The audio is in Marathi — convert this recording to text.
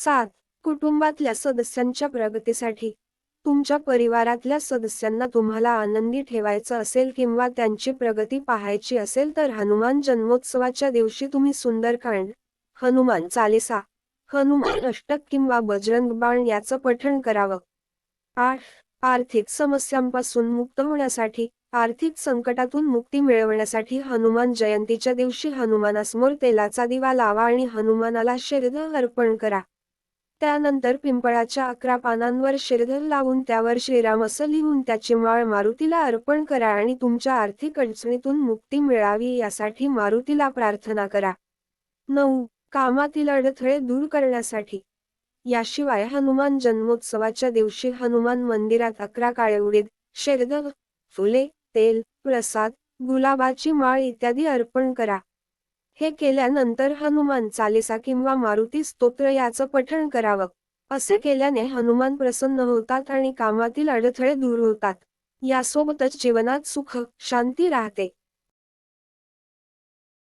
7. कुटुंबातल्या सदस्यांच्या प्रगतीसाठी. तुमच्या परिवारातल्या सदस्यांना तुम्हाला आनंदी ठेवायचं असेल किंवा त्यांची प्रगती पाहायची असेल तर हनुमान जन्मोत्सवाच्या दिवशी तुम्ही सुंदरकांड, हनुमान चालीसा, हनुमान अष्टक किंवा बजरंग बाण याचं पठण करावं. 8. आर्थिक समस्यांपासून मुक्त होण्यासाठी. आर्थिक संकटातून मुक्ती मिळवण्यासाठी हनुमान जयंतीच्या दिवशी हनुमानासमोर तेलाचा दिवा लावा आणि हनुमानाला श्रीफळ अर्पण करा. त्यानंतर पिंपळाच्या 11 पानांवर श्रीफळ लावून त्यावर श्रीराम असं लिहून त्याची माळ मारुतीला अर्पण करा आणि तुमच्या आर्थिक अडचणीतून मुक्ती मिळावी यासाठी मारुतीला प्रार्थना करा. 9. कामातील अडथळे दूर करण्यासाठी. याशिवाय हनुमान जन्मोत्सवाच्या दिवशी हनुमान मंदिरात 11 काळे उडीद, श्रीफळ, फुले, तेल, प्रसाद, गुलाबाची माळ इत्यादी अर्पण करा. हे केल्यानंतर हनुमान चालीसा किंवा मारुती स्तोत्र याचं पठण करावं. असे केल्याने हनुमान प्रसन्न होतात आणि कामातील अडथळे दूर होतात. यासोबतच जीवनात सुख, शांती राहते.